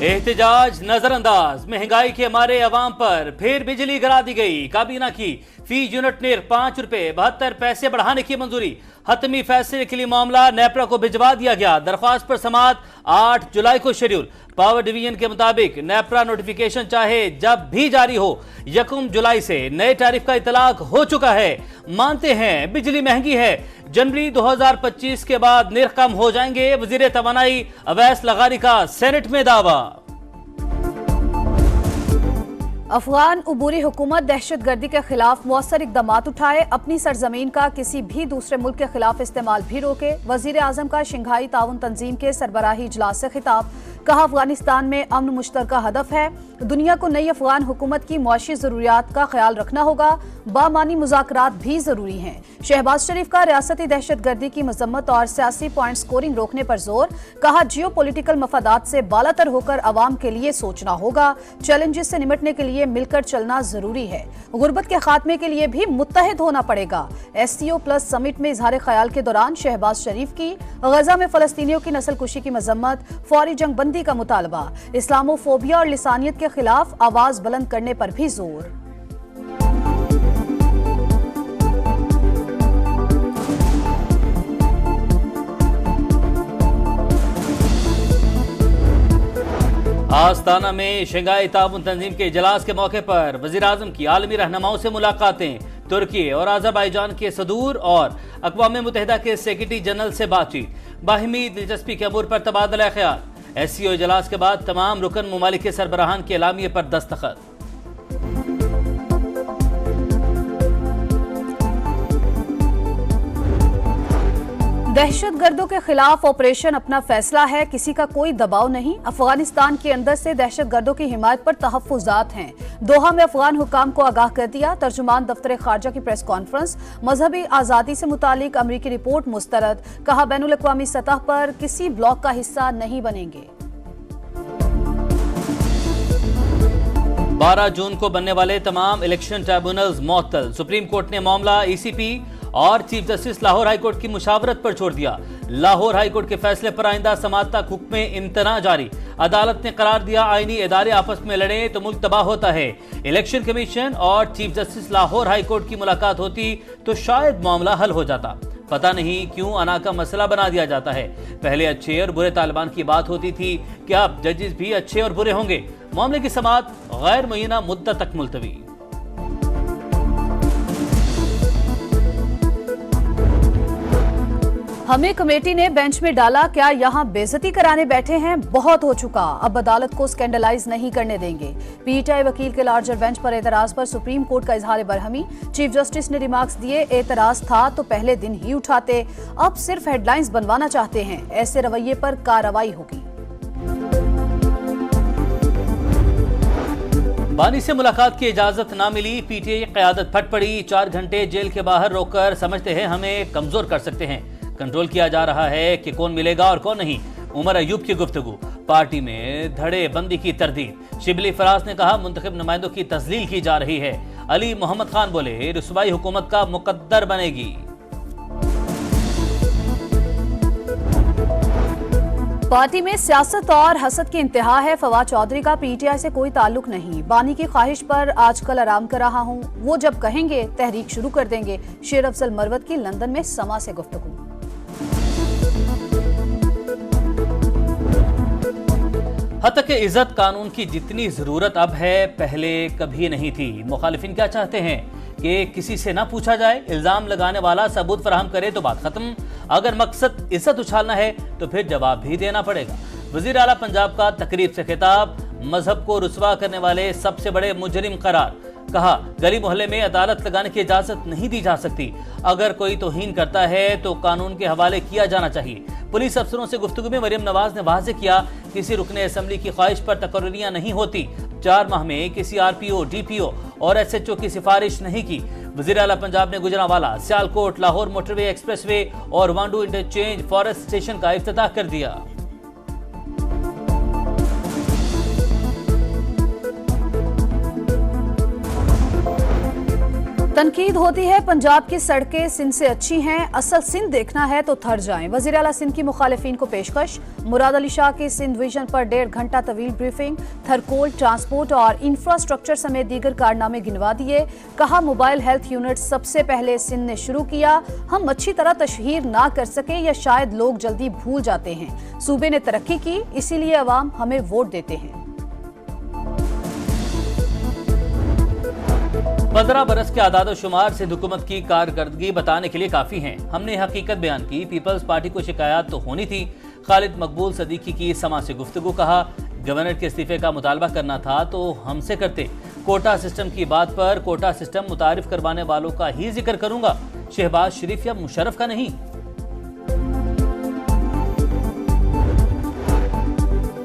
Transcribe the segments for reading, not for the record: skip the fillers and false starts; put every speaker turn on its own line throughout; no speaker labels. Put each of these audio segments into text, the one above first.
एहतजाज नजरअंदाज, महंगाई के मारे अवाम पर फिर बिजली गिरा दी गई। काबीना की फी यूनिट ने 5 रुपए 72 पैसे बढ़ाने की मंजूरी। हतमी फैसले के लिए मामला नेपरा को भिजवा दिया गया। दरख्वास्त पर समाअत 8 जुलाई को शेड्यूल। पावर डिवीजन के मुताबिक नेपरा नोटिफिकेशन चाहे जब भी जारी हो, 1 जुलाई से नए टैरिफ का इतलाक हो चुका है। मानते हैं बिजली महंगी है, जनवरी 2025 के बाद निर्ख कम हो जाएंगे। वजीर तवानाई अवैस लगारी का सेनेट में दावा।
अफगान उबूरी हुकूमत दहशतगर्दी के खिलाफ मौसर इकदाम उठाए, अपनी सरजमीन का किसी भी दूसरे मुल्क के खिलाफ इस्तेमाल भी रोके। वजीर आजम का शंघाई ताउन तंजीम के सरबराही इजलास से खिताब। कहा, अफगानिस्तान में अमन मुश्तरका हदफ है। दुनिया को नई अफगान हुकूमत की मुआशी जरूरियात का ख्याल रखना होगा। बामानी मुज़ाकरात भी जरूरी हैं। शहबाज शरीफ का रियासती दहशतगर्दी की मजम्मत और सियासी पॉइंट स्कोरिंग रोकने पर जोर। कहा, जियो पोलिटिकल मफादात से बालातर होकर अवाम के लिए सोचना होगा। चैलेंजेस से निपटने के लिए मिलकर चलना जरूरी है। गुर्बत के खात्मे के लिए भी मुत्तहिद होना पड़ेगा। SCO प्लस समिट में इजहार ख्याल के दौरान शहबाज शरीफ की गजा में फलस्तीनियों की नस्लकुशी की मजम्मत, फौरी जंग बंदी का मुतालबा। इस्लामोफोबिया और लिसानियत के खिलाफ आवाज बुलंद करने पर भी जोर।
आस्ताना में शंघाई ताउन तंजीम के इजलास के मौके पर वजीर आजम की आलमी रहनुमाओं से मुलाकातें। तुर्की और अजरबैजान के सदूर और अक़वाम मुत्तहिदा के सेक्रेटरी जनरल से बातचीत। बाहिमी दिलचस्पी के अमूर पर तबादला ख्याल। SCO इजलास के बाद तमाम रुकन ममालिक के सरबराहान के एलामिये पर दस्तखत।
दहशतगर्दों के खिलाफ ऑपरेशन अपना फैसला है, किसी का कोई दबाव नहीं। अफगानिस्तान के अंदर से दहशतगर्दों की हिमायत पर तहफ्फुजात हैं। दोहा में अफगान हुकाम को आगाह कर दिया। तर्जुमान दफ्तर खारजा की प्रेस कॉन्फ्रेंस। मजहबी आजादी से मुतालिक अमरीकी रिपोर्ट मुस्तरद। कहा, बैनुल अक़वामी सतह पर किसी ब्लॉक का हिस्सा नहीं बनेंगे।
12 जून को बनने वाले तमाम इलेक्शन ट्रिब्यूनल्स मुअत्तल। सुप्रीम कोर्ट ने मामला ECP और chief justice Lahore high court की मुशावरत पर छोड़ दिया। लाहौर हाई कोर्ट के फैसले पर आइंदा समाअत तक हुक्म इम्तना जारी। अदालत ने करार दिया, आईनी इदारे आपस में लड़े तो मुल्क तबाह होता है। इलेक्शन कमीशन और chief justice Lahore high court की मुलाकात होती तो शायद मामला हल हो जाता। पता नहीं क्यों अना का मसला बना दिया जाता है। पहले अच्छे और बुरे तालिबान की बात होती थी, क्या अब जजेस भी अच्छे और बुरे होंगे? मामले की समाअत गैर मुय्यना मुद्दत तक मुलतवी।
हमें कमेटी ने बेंच में डाला, क्या यहाँ बेइज्जती कराने बैठे हैं? बहुत हो चुका, अब अदालत को स्कैंडलाइज नहीं करने देंगे। PTI वकील के लार्जर बेंच पर एतराज पर सुप्रीम कोर्ट का इजहार बरहमी। चीफ जस्टिस ने रिमार्क्स दिए, एतराज था तो पहले दिन ही उठाते, अब सिर्फ हेडलाइंस बनवाना चाहते हैं। ऐसे रवैये पर कार्रवाई होगी।
बानी से मुलाकात की इजाजत ना मिली, PTI क़यादत फट पड़ी। 4 घंटे जेल के बाहर रोककर समझते हैं हमें कमजोर कर सकते हैं। कंट्रोल किया जा रहा है कि कौन मिलेगा और कौन नहीं। उमर अयूब की गुफ्तगू। पार्टी में धड़े बंदी की तरदीद। शिबली फराज ने कहा, मुंतखब नुमाइंदों की तस्लील की जा रही है। अली मोहम्मद खान बोले, रुसवाई हुकूमत का मुकद्दर बनेगी।
पार्टी में सियासत और हसद की इंतहा है। फवाद चौधरी का PTI से कोई ताल्लुक नहीं। बानी की ख्वाहिश पर आजकल आराम कर रहा हूं, वो जब कहेंगे तहरीक शुरू कर देंगे। शेर अफजल मरवत की लंदन में समा से गुफ्तगू।
हतक इज्जत कानून की जितनी जरूरत अब है, पहले कभी नहीं थी। मुखालिफिन क्या चाहते हैं कि किसी से ना पूछा जाए, इल्जाम लगाने वाला सबूत फराहम करे तो बात खत्म। अगर मकसद इज्जत उछालना है तो फिर जवाब भी देना पड़ेगा। वजीर आला पंजाब का तकरीब से खिताब। मजहब को रुसवा करने वाले सबसे बड़े मुजरिम करार। कहा, गली मोहल्ले में अदालत लगाने की इजाजत नहीं दी जा सकती। अगर कोई तौहीन करता है तो कानून के हवाले किया जाना चाहिए। पुलिस अफसरों से गुफ्तगू में मरियम नवाज ने वाज़े किया, किसी रुकने असम्बली की ख्वाहिश पर तकर्रियां नहीं होती। 4 माह में किसी RPO, DPO और SHO की सिफारिश नहीं की। वज़ीर आला पंजाब ने गुजरांवाला, सियालकोट, लाहौर मोटरवे एक्सप्रेसवे और वांडू इंटरचेंज फॉरेस्ट स्टेशन का इफ्तिताह कर दिया।
तनकीद होती है पंजाब की सड़कें सिंध से अच्छी हैं, असल सिंध देखना है तो थर जाएं। वज़ीर आला सिंध की मुखालिफिन को पेशकश। मुराद अली शाह की सिंध विजन पर 1.5 घंटा तवील ब्रीफिंग। थरकोल, ट्रांसपोर्ट और इंफ्रास्ट्रक्चर समेत दीगर कारनामे गिनवा दिए। कहा मोबाइल हेल्थ यूनिट सबसे पहले सिंध ने शुरू किया। हम अच्छी तरह तशहीर ना कर सके या शायद लोग जल्दी भूल जाते हैं। सूबे ने तरक्की की, इसीलिए अवाम हमें वोट देते हैं।
15 बरस के आदाद शुमार सिंध हुकूमत की कारकर्दगी बताने के लिए काफी हैं। हमने हकीकत बयान की। पीपल्स पार्टी को शिकायत तो होनी थी। खालिद मकबूल सदीकी की समा से गुफ्तगू। कहा गवर्नर के इस्तीफे का मुतालबा करना था तो हमसे करते। कोटा सिस्टम की बात पर कोटा सिस्टम मुतारिफ करवाने वालों का ही जिक्र करूंगा, शहबाज शरीफ या मुशर्रफ का नहीं।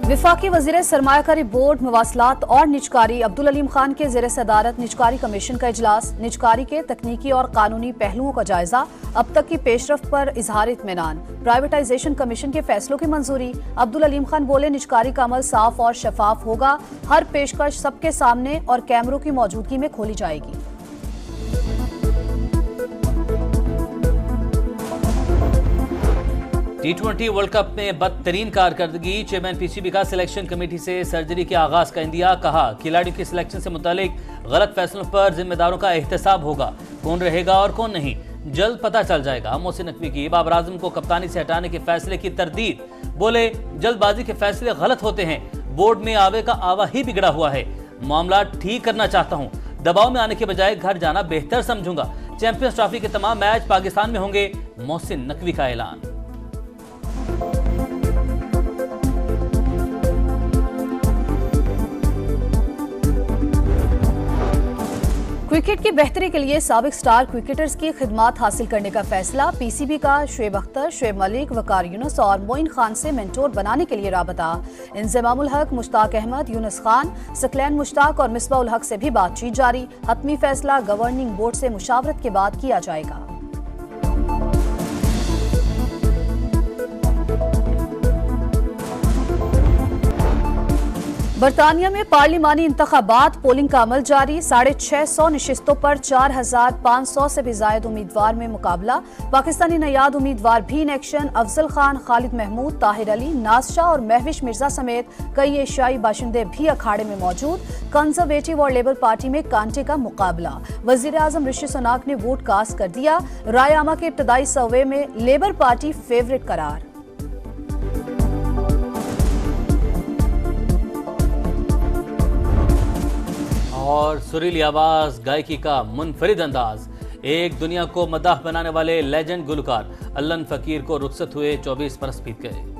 विफाकी वजीर सरमायाकारी बोर्ड, मवासलात और निजकारी अब्दुल अलीम खान के ज़ेर सदारत निजकारी कमीशन का इजलास। निजकारी के तकनीकी और कानूनी पहलुओं का जायजा। अब तक की पेशरफ पर इजहार इत्मीनान। प्राइवेटाइजेशन कमीशन के फैसलों की मंजूरी। अब्दुल अलीम खान बोले निजकारी का अमल साफ और शफाफ होगा। हर पेशकश सबके सामने और कैमरों की मौजूदगी में खोली जाएगी।
T20 वर्ल्ड कप में बदतरीन कारकर्दगी। चेयरमैन पीसीबी का सिलेक्शन कमेटी से सर्जरी के आगाज का इंदिया। कहा खिलाड़ियों की सिलेक्शन से मुतालिक गलत फैसलों पर जिम्मेदारों का एहतसाब होगा। कौन रहेगा और कौन नहीं जल्द पता चल जाएगा। मोहसिन नकवी की बाबर आजम को कप्तानी से हटाने के फैसले की तरदीद। बोले जल्दबाजी के फैसले गलत होते हैं। बोर्ड में आवे का आवा ही बिगड़ा हुआ है। मामला ठीक करना चाहता हूँ। दबाव में आने के बजाय घर जाना बेहतर समझूंगा। चैंपियंस ट्रॉफी के तमाम मैच पाकिस्तान में होंगे। मोहसिन नकवी का ऐलान।
क्रिकेट की बेहतरी के लिए साबिक स्टार क्रिकेटर्स की खिदमात हासिल करने का फैसला। पीसीबी का शुएब अख्तर, शुएब मलिक, वकार यूनुस और मोइन खान से मेंटोर बनाने के लिए राबता। इंजमामुल हक, मुश्ताक अहमद, यूनुस खान, सकलैन मुश्ताक और मिसबाउल हक से भी बातचीत जारी। हतमी फैसला गवर्निंग बोर्ड से मुशावरत के बाद किया जाएगा। बरतानिया में पार्लिमानी इंतखाबात, पोलिंग का अमल जारी। 650 नशिस्तों पर 4500 से भी ज्यादा उम्मीदवार में मुकाबला। पाकिस्तानी नयाद उम्मीदवार भी इन एक्शन। अफजल खान, खालिद महमूद, ताहिर अली, नाज शाह और महविश मिर्जा समेत कई एशियाई बाशिंदे भी अखाड़े में मौजूद। कंजर्वेटिव और लेबर पार्टी में कांटे का मुकाबला। वजीर आजम ऋषि सुनाक ने वोट कास्ट कर दिया। राय आमा के इब्तदाई सर्वे में लेबर पार्टी फेवरेट करार।
और सुरीली आवाज, गायकी का मुनफरिद अंदाज। एक दुनिया को मदाह बनाने वाले लेजेंड गुलकार अल्लन फकीर को रुखसत हुए 24 बरस बीत गए।